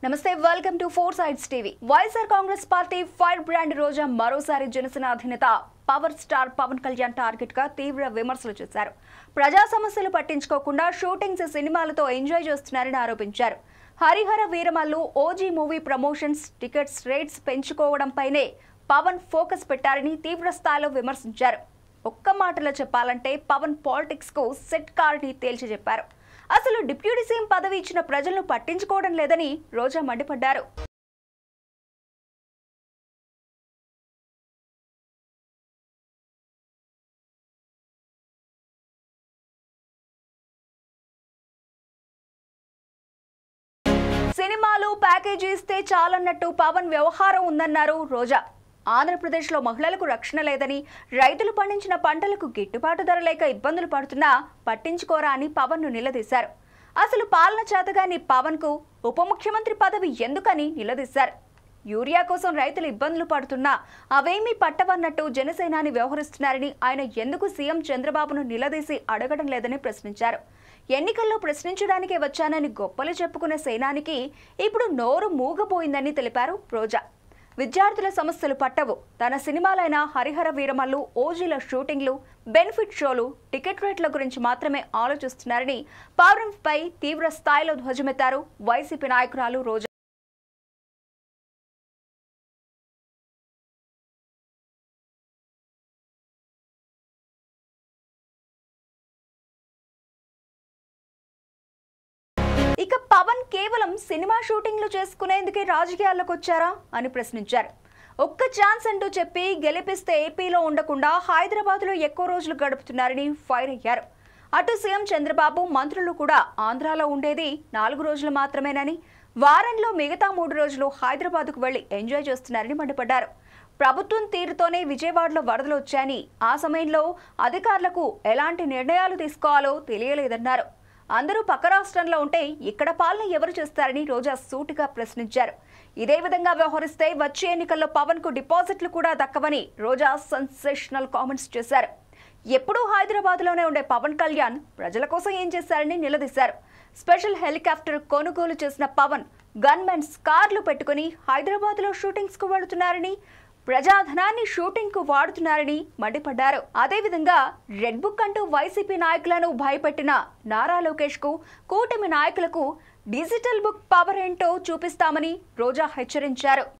నమస్తే welcome to Four Sides TV. YSR Congress party fire brand Roja మరోసారి జనసేన అధినేత power star Pawan Kalyan target గా తీవ్ర విమర్శలు చేశారు. ప్రజా సమస్యలు పట్టించుకోకుండా షూటింగ్స్ సినిమాలతో ఎంజాయ్ చేస్తున్నారని ఆరోపించారు. Harihara Veeramallu OG movie promotions tickets rates పెంచుకోవడంపైనే పవన్ ఫోకస్ పెట్టారని తీవ్ర స్థాయిలో విమర్శించారు. ఒక్క మాటలో చెప్పాలంటే పవన్ పాలిటిక్స్ కు సెట్ కారని తేల్చి చెప్పారు. అసలు డిప్యూటీ సీఎం పదవి ఇచ్చిన ప్రజలను పట్టించుకోవడం లేదని రోజా మండిపడ్డారు. సినిమాలు ప్యాకేజీ ఇస్తే చాలన్నట్టు పవన్ వ్యవహారం ఉందన్నారు రోజా. ఆంధ్రప్రదేశ్లో మహిళలకు రక్షణ లేదని, రైతులు పండించిన పంటలకు గిట్టుబాటు ధర లేక ఇబ్బందులు పడుతున్నా పట్టించుకోరా అని పవన్ను నిలదీశారు. అసలు పాలన చేతగాని పవన్కు ఉప ముఖ్యమంత్రి పదవి ఎందుకని నిలదీశారు. యూరియా కోసం రైతులు ఇబ్బందులు పడుతున్నా అవేమీ పట్టవన్నట్టు జనసేనాని వ్యవహరిస్తున్నారని, ఆయన ఎందుకు సీఎం చంద్రబాబును నిలదీసి అడగడం లేదని ప్రశ్నించారు. ఎన్నికల్లో ప్రశ్నించడానికే వచ్చానని గొప్పలు చెప్పుకునే సేనానికి ఇప్పుడు నోరు మూగపోయిందని తెలిపారు రోజా. విద్యార్థుల సమస్యలు పట్టవు, తన సినిమాలైన హరిహర వీరమల్లు, ఓజీల షూటింగ్లు, బెనిఫిట్ షోలు, టికెట్ రేట్ల గురించి మాత్రమే ఆలోచిస్తున్నారని పవన్పై తీవ్ర స్థాయిలో ధ్వజమెత్తారు వైసీపీ నాయకురాలు రోజా. ఇక పవన్ కేవలం సినిమా షూటింగ్లు చేసుకునేందుకే రాజకీయాల్లోకి వచ్చారా అని ప్రశ్నించారు. ఒక్క ఛాన్స్ అంటూ చెప్పి గెలిపిస్తే ఏపీలో ఉండకుండా హైదరాబాద్లో ఎక్కువ రోజులు గడుపుతున్నారని ఫైర్ అయ్యారు. అటు సీఎం చంద్రబాబు, మంత్రులు కూడా ఆంధ్రాలో ఉండేది 4 రోజులు మాత్రమేనని, వారంలో మిగతా 3 రోజులు హైదరాబాద్కు వెళ్లి ఎంజాయ్ చేస్తున్నారని మండిపడ్డారు. ప్రభుత్వం తీరుతోనే విజయవాడలో వరదలు వచ్చాయని, ఆ సమయంలో అధికారులకు ఎలాంటి నిర్ణయాలు తీసుకోవాలో తెలియలేదన్నారు. అందరూ పక్క రాష్ట్రంలో ఉంటే ఇక్కడ పాలన ఎవరు చేస్తారని రోజా సూటిగా ప్రశ్నించారు. ఇదే విధంగా వ్యవహరిస్తే వచ్చే ఎన్నికల్లో పవన్ కు డిపాజిట్లు కూడా దక్కవని రోజా సెన్సేషనల్ కామెంట్స్ చేశారు. ఎప్పుడూ హైదరాబాద్ లోనే ఉండే పవన్ కళ్యాణ్ ప్రజల కోసం ఏం చేశారని నిలదీశారు. స్పెషల్ హెలికాప్టర్ కొనుగోలు చేసిన పవన్ గన్మెన్స్ కార్లు పెట్టుకుని హైదరాబాద్ లో షూటింగ్స్ కు వెళుతున్నారని, ప్రజాధనాన్ని షూటింగ్ కు వాడుతున్నారని మండిపడ్డారు. అదేవిధంగా రెడ్ బుక్ అంటూ వైసీపీ నాయకులను భయపెట్టిన నారా లోకేష్ కు, కూటమి నాయకులకు డిజిటల్ బుక్ పవర్ ఏంటో చూపిస్తామని రోజా హెచ్చరించారు.